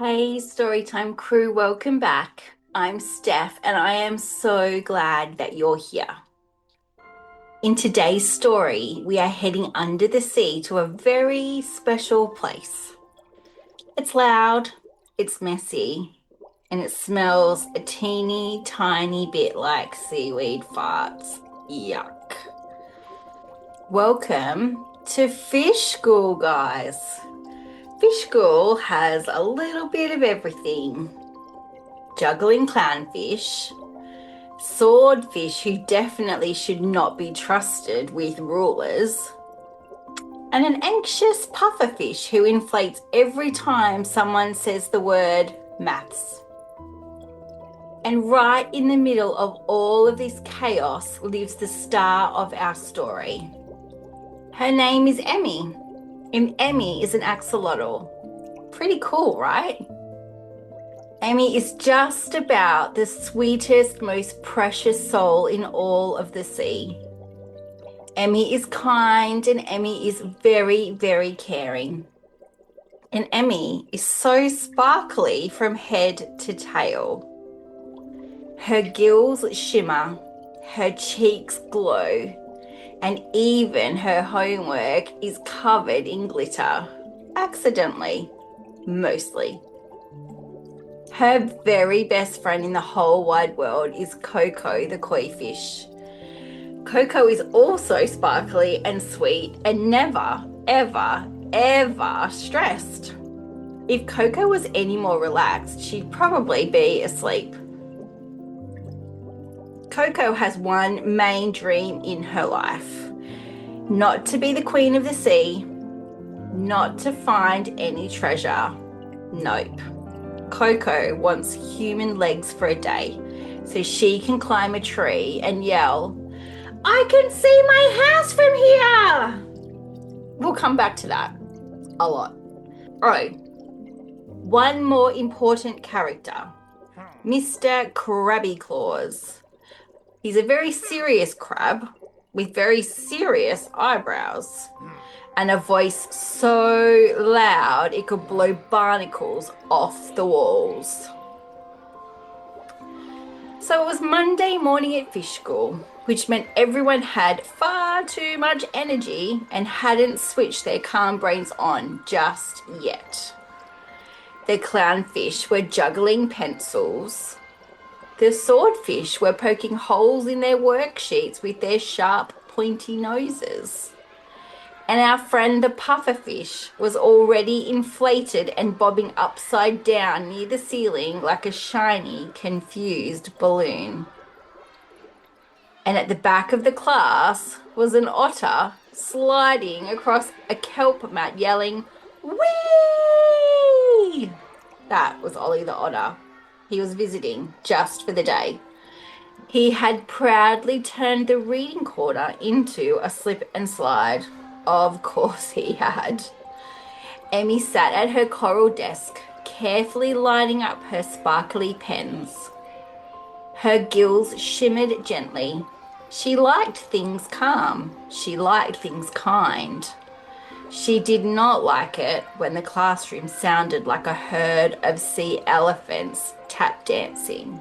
Hey, Storytime Crew, welcome back. I'm Steph, and I am so glad that you're here. In today's story, we are heading under the sea to a very special place. It's loud, it's messy, and it smells a teeny tiny bit like seaweed farts. Yuck. Welcome to Fish School, guys. Fish School has a little bit of everything. Juggling clownfish, swordfish who definitely should not be trusted with rulers, and an anxious pufferfish who inflates every time someone says the word maths. And right in the middle of all of this chaos lives the star of our story. Her name is Emmy, and Emmy is an axolotl. Pretty cool, right? Emmy is just about the sweetest, most precious soul in all of the sea. Emmy is kind and Emmy is very, very caring. And Emmy is so sparkly from head to tail. Her gills shimmer, her cheeks glow, and even her homework is covered in glitter. Accidentally, mostly. Her very best friend in the whole wide world is Koko the Koi Fish. Koko is also sparkly and sweet and never, ever, ever stressed. If Koko was any more relaxed, she'd probably be asleep. Koko has one main dream in her life. Not to be the queen of the sea, not to find any treasure. Nope. Koko wants human legs for a day so she can climb a tree and yell, "I can see my house from here!" We'll come back to that a lot. Oh, one more important character, Mr. Krabby Claws. He's a very serious crab with very serious eyebrows and a voice so loud it could blow barnacles off the walls. So it was Monday morning at fish school, which meant everyone had far too much energy and hadn't switched their calm brains on just yet. The clownfish were juggling pencils. The swordfish were poking holes in their worksheets with their sharp, pointy noses. And our friend the pufferfish was already inflated and bobbing upside down near the ceiling like a shiny, confused balloon. And at the back of the class was an otter sliding across a kelp mat yelling, "Whee!" That was Ollie the otter. He was visiting just for the day. He had proudly turned the reading corner into a slip and slide. Of course he had. Emmy sat at her coral desk, carefully lining up her sparkly pens. Her gills shimmered gently. She liked things calm. She liked things kind. She did not like it when the classroom sounded like a herd of sea elephants tap dancing.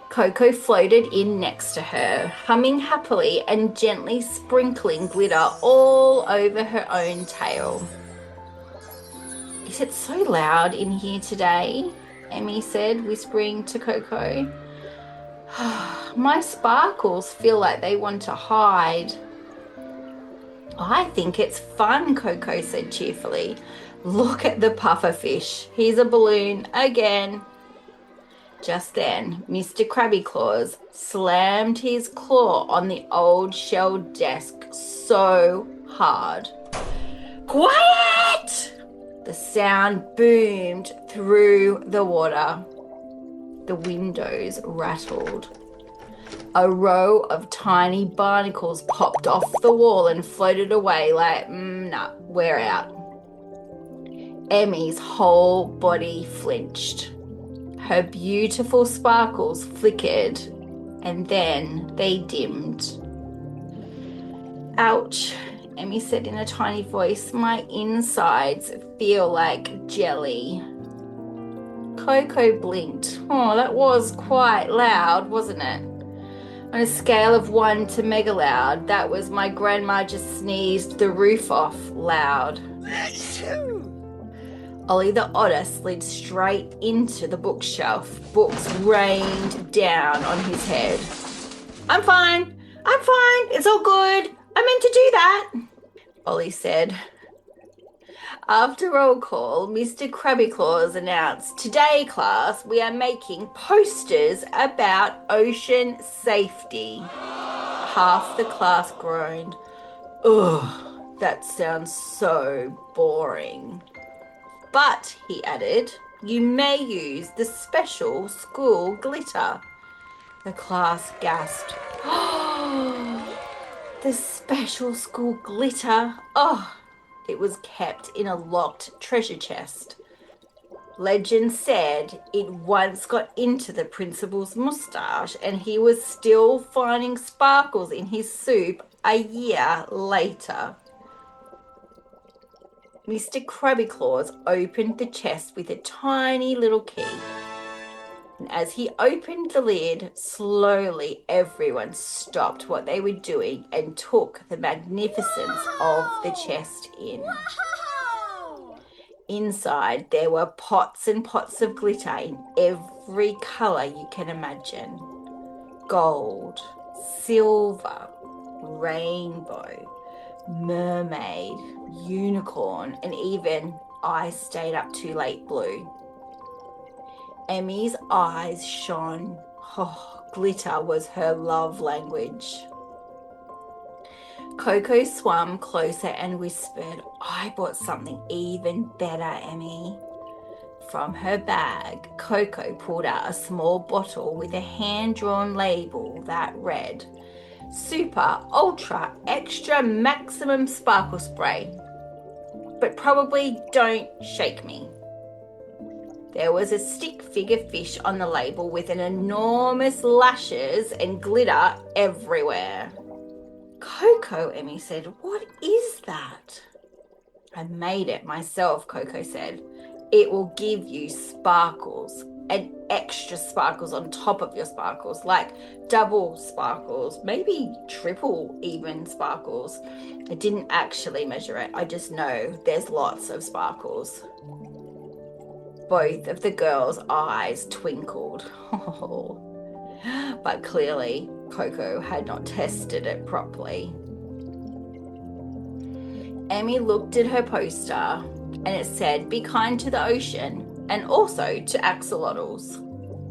Koko floated in next to her, humming happily and gently sprinkling glitter all over her own tail. "Is it so loud in here today?" Emmy said, whispering to Koko. "My sparkles feel like they want to hide." "I think it's fun," Koko said cheerfully. "Look at the pufferfish. He's a balloon again." Just then, Mr. Krabby Claws slammed his claw on the old shell desk so hard. "Quiet!" The sound boomed through the water. The windows rattled. A row of tiny barnacles popped off the wall and floated away like, nah, we're out. Emmy's whole body flinched. Her beautiful sparkles flickered and then they dimmed. Ouch, Emmy said in a tiny voice. My insides feel like jelly. Koko blinked. Oh, that was quite loud, wasn't it? On a scale of 1 to mega loud, that was my grandma just sneezed the roof off loud. Ollie the otter slid straight into the bookshelf. Books rained down on his head. I'm fine. It's all good. I meant to do that, Ollie said. After roll call, Mr. Krabby Claus announced, today, class, we are making posters about ocean safety. Half the class groaned. Ugh, that sounds so boring. But, he added, you may use the special school glitter. The class gasped. Oh, the special school glitter. Oh, it was kept in a locked treasure chest. Legend said it once got into the principal's moustache and he was still finding sparkles in his soup a year later. Mr. Krabby Claus opened the chest with a tiny little key. And as he opened the lid, slowly everyone stopped what they were doing and took the magnificence of the chest in. Whoa! Inside, there were pots and pots of glitter in every colour you can imagine. Gold, silver, rainbow, mermaid, unicorn, and even I stayed up too late blue. Emmy's eyes shone. Oh, glitter was her love language. Koko swam closer and whispered, I bought something even better, Emmy. From her bag, Koko pulled out a small bottle with a hand-drawn label that read, Super, Ultra, Extra, Maximum Sparkle Spray. But probably don't shake me. There was a stick figure fish on the label with an enormous lashes and glitter everywhere. Koko, Emmy said, what is that? I made it myself, Koko said. It will give you sparkles and extra sparkles on top of your sparkles, like double sparkles, maybe triple even sparkles. I didn't actually measure it. I just know there's lots of sparkles. Both of the girls' eyes twinkled. But clearly, Koko had not tested it properly. Emmy looked at her poster and it said, be kind to the ocean and also to axolotls.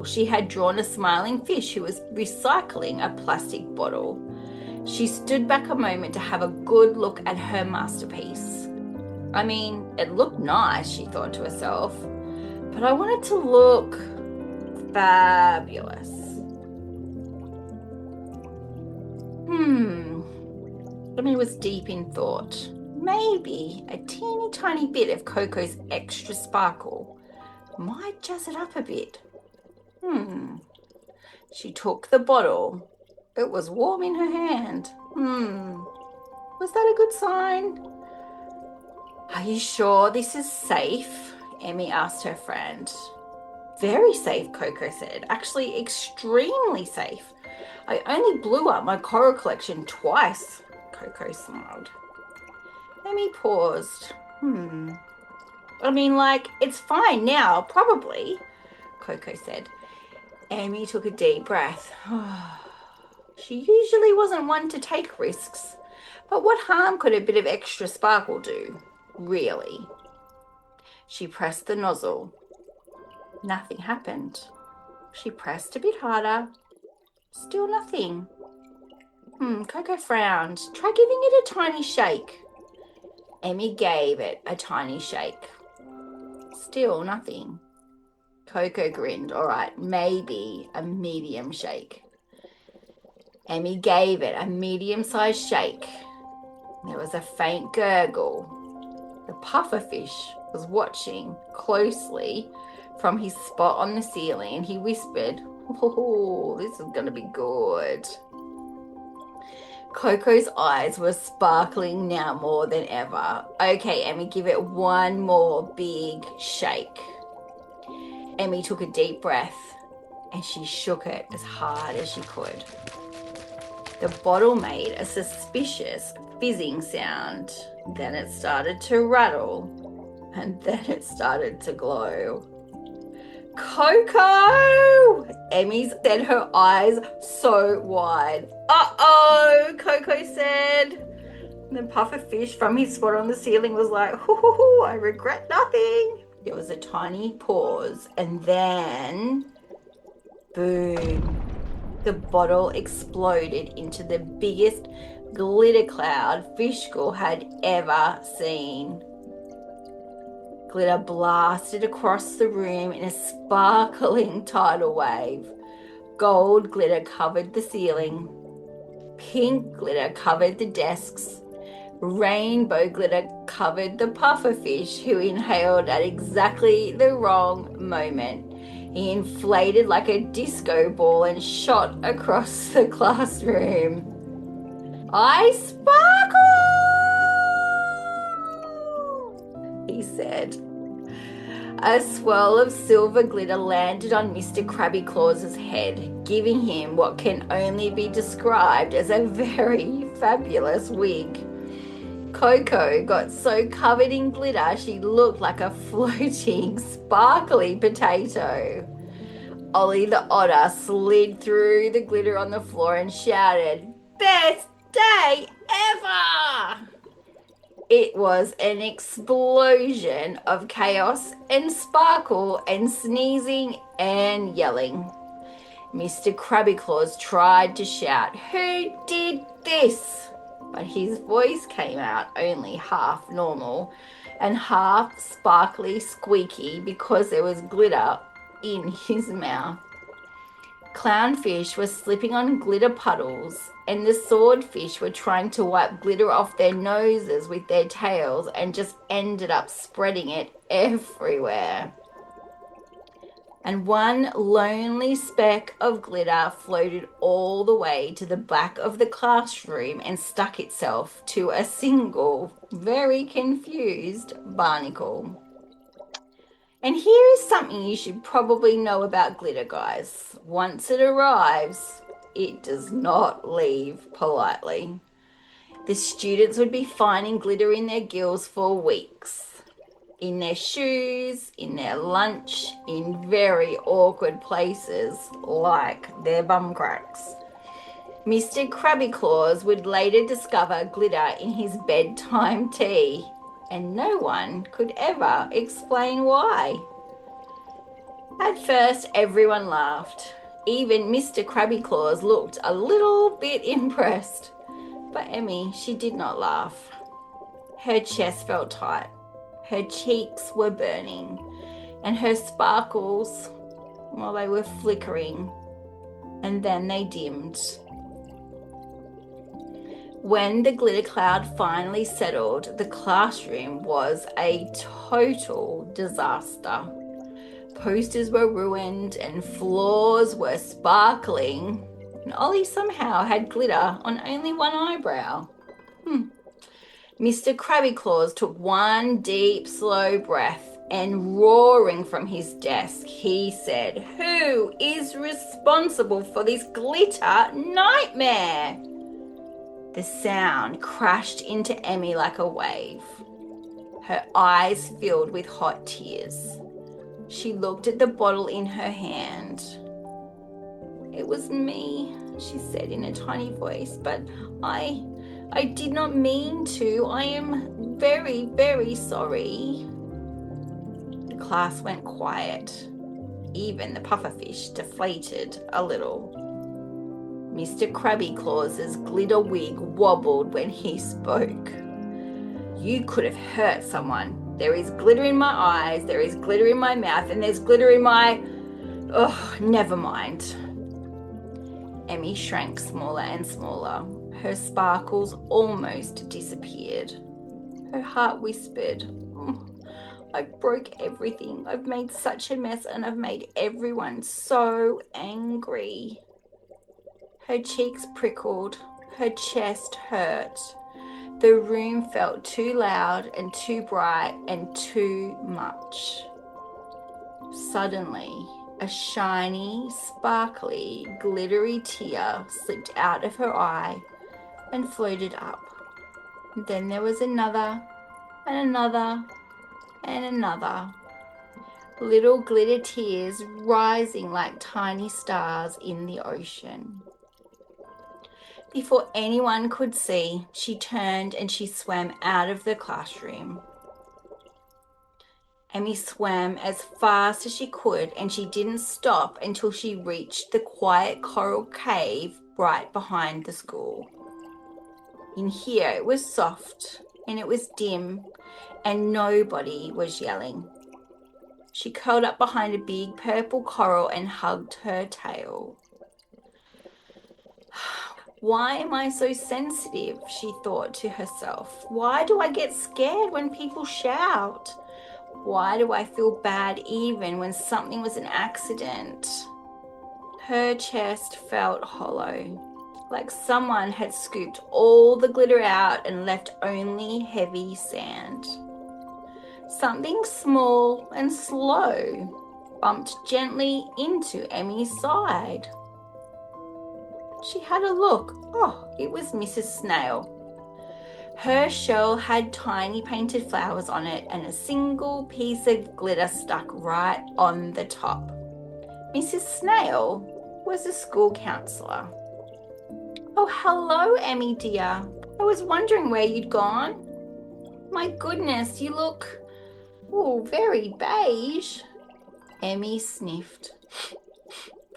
She had drawn a smiling fish who was recycling a plastic bottle. She stood back a moment to have a good look at her masterpiece. I mean, it looked nice, she thought to herself, but I wanted to look fabulous. Emmy was deep in thought. Maybe a teeny tiny bit of Koko's extra sparkle might jazz it up a bit. She took the bottle. It was warm in her hand. Was that a good sign? Are you sure this is safe? Emmy asked her friend. Very safe, Koko said. Actually, extremely safe. I only blew up my coral collection twice, Koko smiled. Emmy paused. I mean, like, it's fine now, probably, Koko said. Emmy took a deep breath. She usually wasn't one to take risks, but what harm could a bit of extra sparkle do, really? She pressed the nozzle. Nothing happened. She pressed a bit harder. Still nothing. Koko frowned. Try giving it a tiny shake. Emmy gave it a tiny shake. Still nothing. Koko grinned. All right, maybe a medium shake. Emmy gave it a medium-sized shake. There was a faint gurgle. The pufferfish was watching closely from his spot on the ceiling, and he whispered, oh, this is going to be good. Coco's eyes were sparkling now more than ever. Okay, Emmy, give it one more big shake. Emmy took a deep breath and she shook it as hard as she could. The bottle made a suspicious fizzing sound. Then it started to rattle and then it started to glow. Koko! Emmy said, her eyes so wide. Uh-oh, Koko said. The pufferfish from his spot on the ceiling was like, hoo, I regret nothing. There was a tiny pause and then, boom, the bottle exploded into the biggest glitter cloud Fish School had ever seen. Glitter blasted across the room in a sparkling tidal wave. Gold glitter covered the ceiling. Pink glitter covered the desks. Rainbow glitter covered the pufferfish, who inhaled at exactly the wrong moment. He inflated like a disco ball and shot across the classroom. I sparkle! He said. A swirl of silver glitter landed on Mr. Krabby Claus's head, giving him what can only be described as a very fabulous wig. Koko got so covered in glitter she looked like a floating, sparkly potato. Ollie the otter slid through the glitter on the floor and shouted, "Best day ever!" It was an explosion of chaos and sparkle and sneezing and yelling. Mr. Krabby Claus tried to shout, "Who did this?" But his voice came out only half normal and half sparkly squeaky because there was glitter in his mouth. Clownfish were slipping on glitter puddles, and the swordfish were trying to wipe glitter off their noses with their tails and just ended up spreading it everywhere. And one lonely speck of glitter floated all the way to the back of the classroom and stuck itself to a single, very confused barnacle. And here is something you should probably know about glitter, guys. Once it arrives, it does not leave politely. The students would be finding glitter in their gills for weeks. In their shoes, in their lunch, in very awkward places like their bum cracks. Mr. Krabby Claus would later discover glitter in his bedtime tea, and no one could ever explain why. At first, everyone laughed. Even Mr. Krabby Claus looked a little bit impressed. But Emmy, she did not laugh. Her chest felt tight. Her cheeks were burning, and her sparkles, well, they were flickering, and then they dimmed. When the glitter cloud finally settled, the classroom was a total disaster. Posters were ruined and floors were sparkling, and Ollie somehow had glitter on only one eyebrow. Mr. Krabby Claus took one deep, slow breath and roaring from his desk, he said, "Who is responsible for this glitter nightmare?" The sound crashed into Emmy like a wave. Her eyes filled with hot tears. She looked at the bottle in her hand. "It was me," she said in a tiny voice, "but I did not mean to. I am very, very sorry." The class went quiet. Even the pufferfish deflated a little. Mr. Krabby Claus's glitter wig wobbled when he spoke. "You could have hurt someone. There is glitter in my eyes, there is glitter in my mouth, and there's glitter in my... Oh, never mind." Emmy shrank smaller and smaller. Her sparkles almost disappeared. Her heart whispered, "I broke everything. I've made such a mess and I've made everyone so angry." Her cheeks prickled. Her chest hurt. The room felt too loud and too bright and too much. Suddenly, a shiny, sparkly, glittery tear slipped out of her eye and floated up. Then there was another, and another, and another. Little glitter tears rising like tiny stars in the ocean. Before anyone could see, she turned and she swam out of the classroom. Emmy swam as fast as she could, and she didn't stop until she reached the quiet coral cave right behind the school. In here it was soft and it was dim and nobody was yelling. She curled up behind a big purple coral and hugged her tail. Why am I so sensitive? She thought to herself. Why do I get scared when people shout? Why do I feel bad even when something was an accident? Her chest felt hollow, like someone had scooped all the glitter out and left only heavy sand. Something small and slow bumped gently into Emmy's side. She had a look. Oh, it was Mrs Snail. Her shell had tiny painted flowers on it and a single piece of glitter stuck right on the top. Mrs Snail was a school counsellor. Oh, hello, Emmy dear. I was wondering where you'd gone. My goodness, you look, very beige. Emmy sniffed.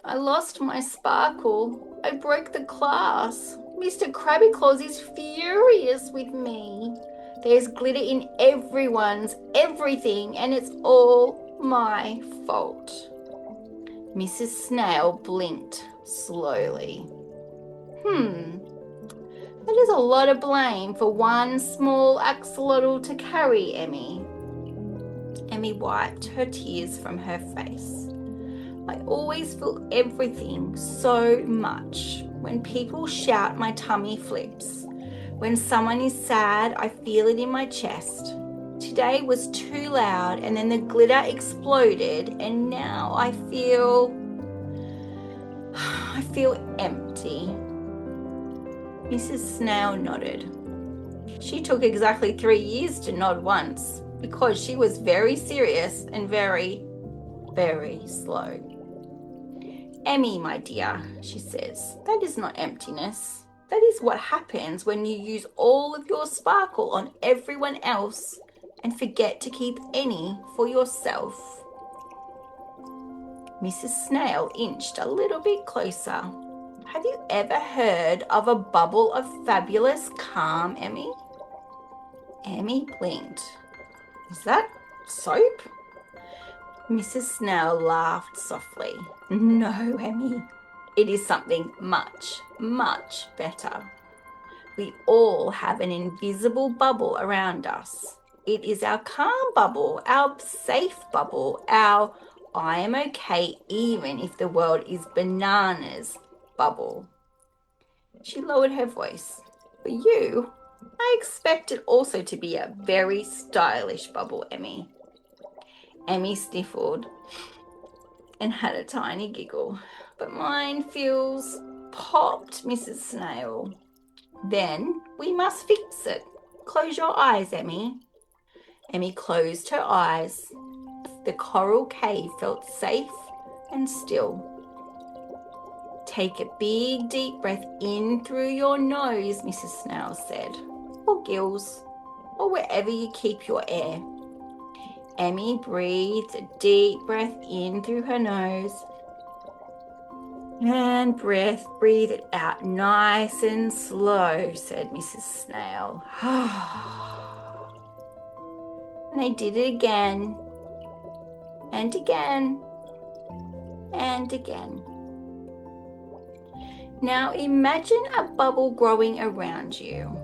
I lost my sparkle. I broke the class. Mr. Krabby Claus is furious with me. There's glitter in everyone's everything and it's all my fault. Mrs. Snail blinked slowly. That is a lot of blame for one small axolotl to carry, Emmy. Emmy wiped her tears from her face. I always feel everything so much. When people shout, my tummy flips. When someone is sad, I feel it in my chest. Today was too loud and then the glitter exploded and now I feel empty. Mrs. Snail nodded. She took exactly 3 years to nod once because she was very serious and very, very slow. Emmy, my dear, she says, that is not emptiness. That is what happens when you use all of your sparkle on everyone else and forget to keep any for yourself. Mrs. Snail inched a little bit closer. Have you ever heard of a bubble of fabulous calm, Emmy? Emmy blinked. Is that soap? Mrs. Snail laughed softly. No, Emmy. It is something much, much better. We all have an invisible bubble around us. It is our calm bubble, our safe bubble, our I am okay even if the world is bananas bubble. She lowered her voice. For you, I expect it also to be a very stylish bubble, Emmy. Emmy sniffled and had a tiny giggle. But mine feels popped, Mrs. Snail. Then we must fix it. Close your eyes, Emmy. Emmy closed her eyes. The coral cave felt safe and still. Take a big deep breath in through your nose, Mrs. Snail said, or gills, or wherever you keep your air. Emmy breathed a deep breath in through her nose and breathe it out nice and slow, said Mrs. Snail. And they did it again and again and again. Now imagine a bubble growing around you.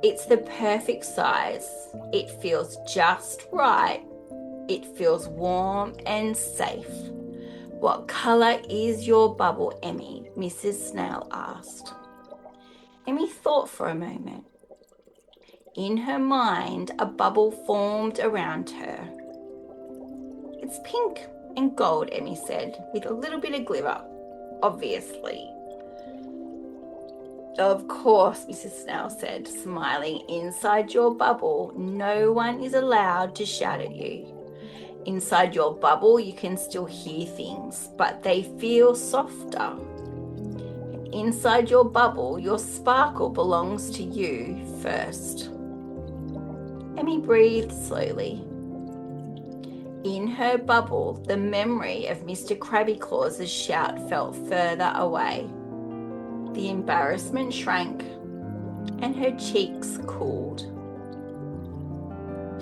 It's the perfect size. It feels just right. It feels warm and safe. What colour is your bubble, Emmy? Mrs. Snail asked. Emmy thought for a moment. In her mind, a bubble formed around her. It's pink and gold, Emmy said, with a little bit of glitter, obviously. Of course, Mrs Snail said, smiling. Inside your bubble, no one is allowed to shout at you. Inside your bubble, you can still hear things, but they feel softer. Inside your bubble, your sparkle belongs to you first. Emmy breathed slowly. In her bubble, the memory of Mr. Krabby Claus's shout felt further away. The embarrassment shrank, and her cheeks cooled.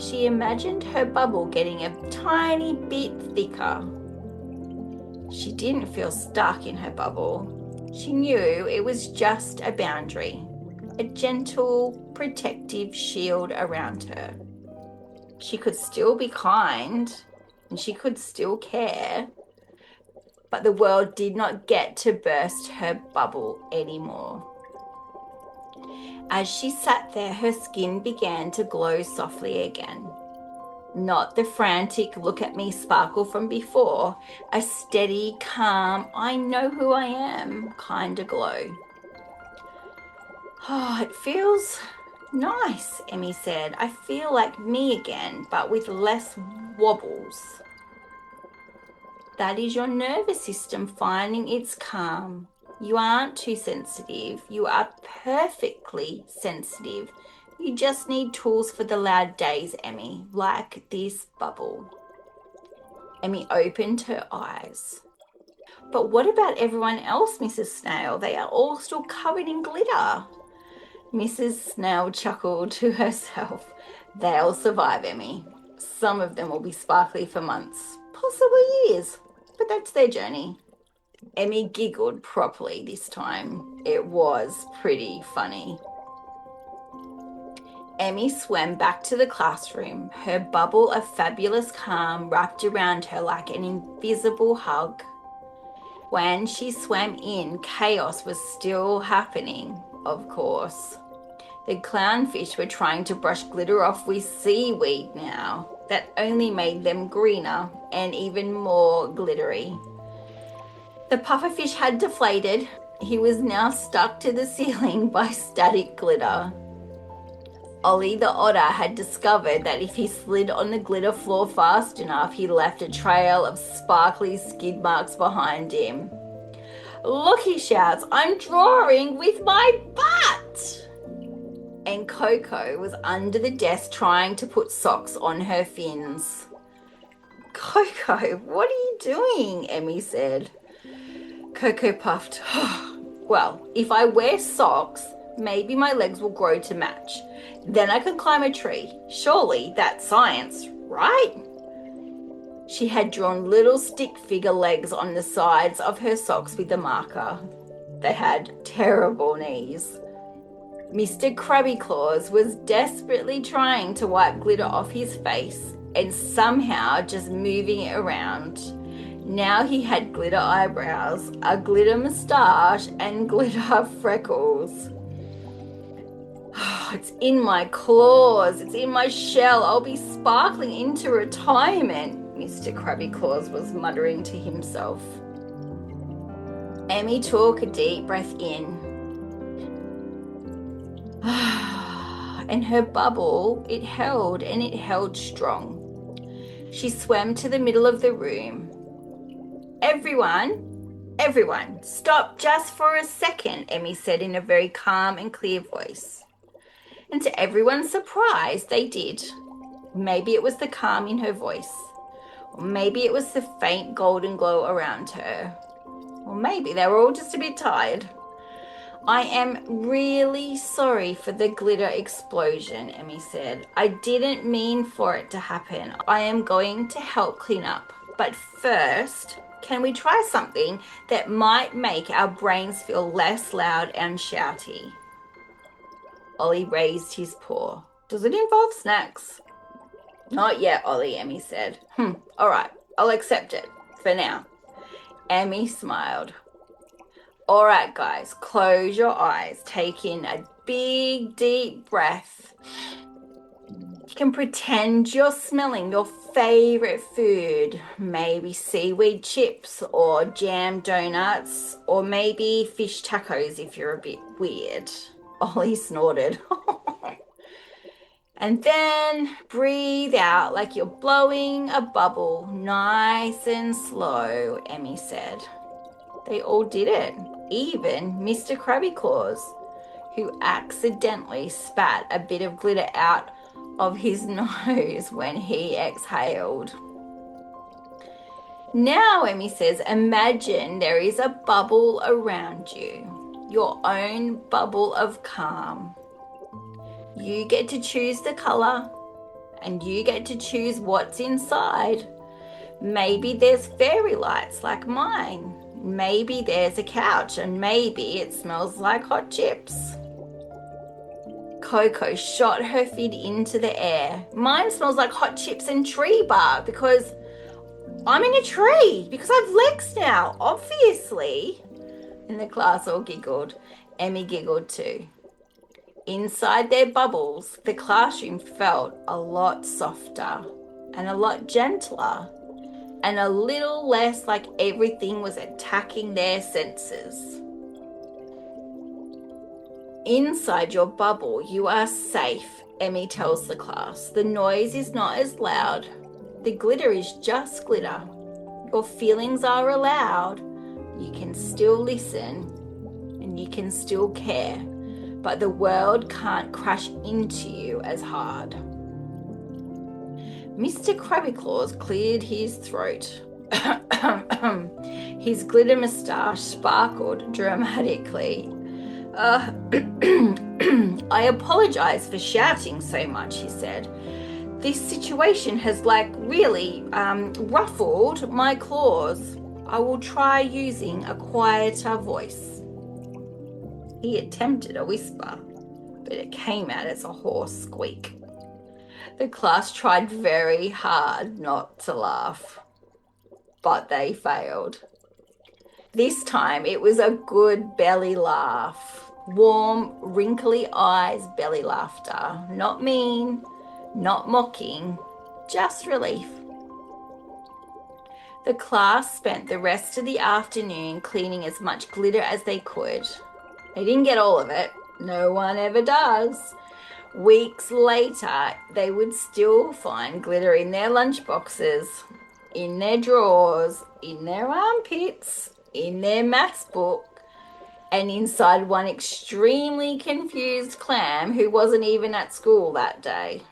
She imagined her bubble getting a tiny bit thicker. She didn't feel stuck in her bubble. She knew it was just a boundary, a gentle, protective shield around her. She could still be kind, and she could still care, but the world did not get to burst her bubble anymore. As she sat there, her skin began to glow softly again. Not the frantic look at me sparkle from before, a steady, calm, I know who I am kind of glow. Oh, it feels nice, Emmy said. I feel like me again, but with less wobbles. That is your nervous system finding its calm. You aren't too sensitive. You are perfectly sensitive. You just need tools for the loud days, Emmy, like this bubble. Emmy opened her eyes. But what about everyone else, Mrs. Snail? They are all still covered in glitter. Mrs. Snail chuckled to herself. They'll survive, Emmy. Some of them will be sparkly for months, possibly years, but that's their journey. Emmy giggled properly this time. It was pretty funny. Emmy swam back to the classroom, her bubble of fabulous calm wrapped around her like an invisible hug. When she swam in, chaos was still happening, of course. The clownfish were trying to brush glitter off with seaweed now. That only made them greener and even more glittery. The pufferfish had deflated. He was now stuck to the ceiling by static glitter. Ollie the otter had discovered that if he slid on the glitter floor fast enough, he left a trail of sparkly skid marks behind him. Look, he shouts, I'm drawing with my butt! And Koko was under the desk trying to put socks on her fins. Koko, what are you doing? Emmy said. Koko puffed. Well, if I wear socks, maybe my legs will grow to match. Then I can climb a tree. Surely that's science, right? She had drawn little stick figure legs on the sides of her socks with a marker. They had terrible knees. Mr. Krabby Claus was desperately trying to wipe glitter off his face and somehow just moving it around. Now he had glitter eyebrows, a glitter moustache, and glitter freckles. It's in my claws, it's in my shell, I'll be sparkling into retirement, Mr. Krabby Claus was muttering to himself. Emmy took a deep breath in. And her bubble, it held and it held strong. She swam to the middle of the room. Everyone, stop just for a second, Emmy said in a very calm and clear voice. And to everyone's surprise, they did. Maybe it was the calm in her voice, or maybe it was the faint golden glow around her, or maybe they were all just a bit tired. I am really sorry for the glitter explosion, Emmy said. I didn't mean for it to happen. I am going to help clean up. But first, can we try something that might make our brains feel less loud and shouty? Ollie raised his paw. Does it involve snacks? Not yet, Ollie, Emmy said. All right, I'll accept it for now. Emmy smiled. All right, guys, close your eyes. Take in a big, deep breath. You can pretend you're smelling your favorite food, maybe seaweed chips or jam donuts, or maybe fish tacos if you're a bit weird. Ollie snorted. And then breathe out like you're blowing a bubble, nice and slow, Emmy said. They all did it, even Mr. Krabby Claus, who accidentally spat a bit of glitter out of his nose when he exhaled. Now, Emmy says, imagine there is a bubble around you, your own bubble of calm. You get to choose the color and you get to choose what's inside. Maybe there's fairy lights like mine. Maybe there's a couch and maybe it smells like hot chips. Koko shot her feet into the air. Mine smells like hot chips and tree bark because I'm in a tree, because I've legs now, obviously. And the class all giggled. Emmy giggled too. Inside their bubbles, the classroom felt a lot softer and a lot gentler and a little less like everything was attacking their senses. Inside your bubble, you are safe, Emmy tells the class. The noise is not as loud. The glitter is just glitter. Your feelings are allowed. You can still listen and you can still care, but the world can't crash into you as hard. Mr. Krabby Claus cleared his throat. His glitter moustache sparkled dramatically. I apologize for shouting so much, he said. This situation has really ruffled my claws. I will try using a quieter voice. He attempted a whisper, but it came out as a hoarse squeak. The class tried very hard not to laugh, but they failed. This time it was a good belly laugh. Warm, wrinkly eyes belly laughter. Not mean, not mocking, just relief. The class spent the rest of the afternoon cleaning as much glitter as they could. They didn't get all of it. No one ever does. Weeks later, they would still find glitter in their lunchboxes, in their drawers, in their armpits, in their maths book, and inside one extremely confused clam who wasn't even at school that day.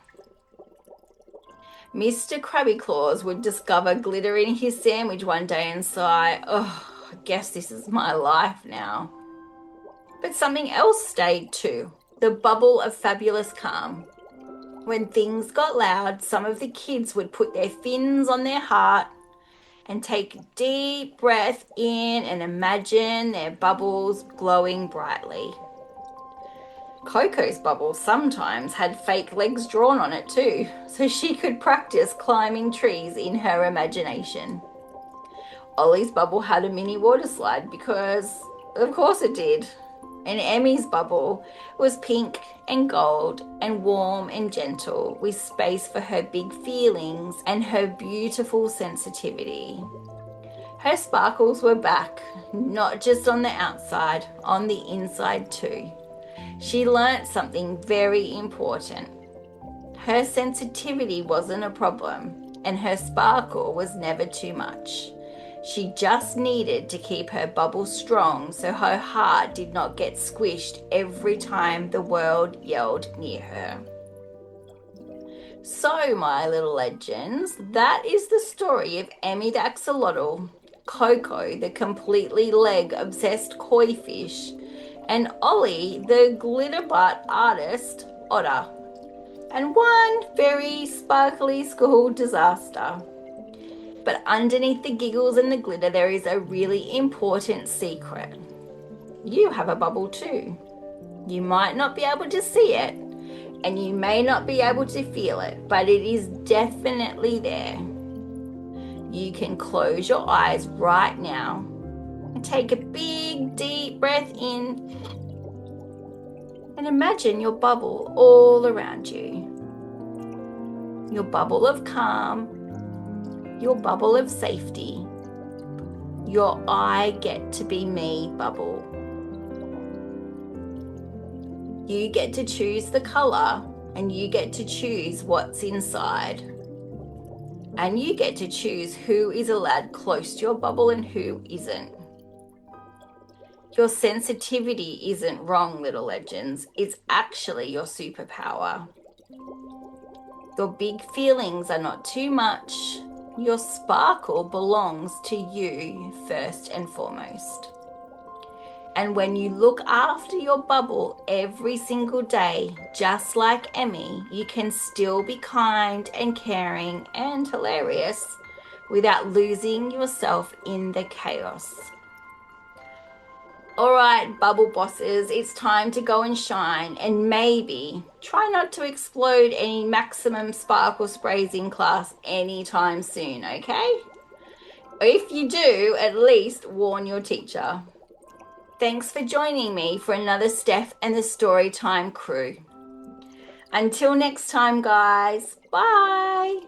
Mr. Krabby Claus would discover glitter in his sandwich one day and sigh, "Oh, I guess this is my life now." But something else stayed too, the bubble of fabulous calm. When things got loud, some of the kids would put their fins on their heart and take a deep breath in and imagine their bubbles glowing brightly. Koko's bubble sometimes had fake legs drawn on it too, so she could practice climbing trees in her imagination. Ollie's bubble had a mini water slide because, of course it did. And Emmy's bubble was pink and gold and warm and gentle, with space for her big feelings and her beautiful sensitivity. Her sparkles were back, not just on the outside, on the inside too. She learnt something very important. Her sensitivity wasn't a problem, and her sparkle was never too much. She just needed to keep her bubble strong so her heart did not get squished every time the world yelled near her. So, my little legends, that is the story of Emmy the Axolotl, Koko the completely leg-obsessed koi fish, and Ollie the glitter-butt artist otter, and one very sparkly school disaster. But underneath the giggles and the glitter, there is a really important secret. You have a bubble too. You might not be able to see it, and you may not be able to feel it, but it is definitely there. You can close your eyes right now and take a big big deep breath in. And imagine your bubble all around you. Your bubble of calm, your bubble of safety, your I get to be me bubble. You get to choose the color and you get to choose what's inside. And you get to choose who is allowed close to your bubble and who isn't. Your sensitivity isn't wrong, little legends. It's actually your superpower. Your big feelings are not too much. Your sparkle belongs to you first and foremost. And when you look after your bubble every single day, just like Emmy, you can still be kind and caring and hilarious without losing yourself in the chaos. All right, bubble bosses, it's time to go and shine, and maybe try not to explode any maximum sparkle sprays in class anytime soon, okay? If you do, at least warn your teacher. Thanks for joining me for another Steph and the Storytime Crew. Until next time, guys, bye!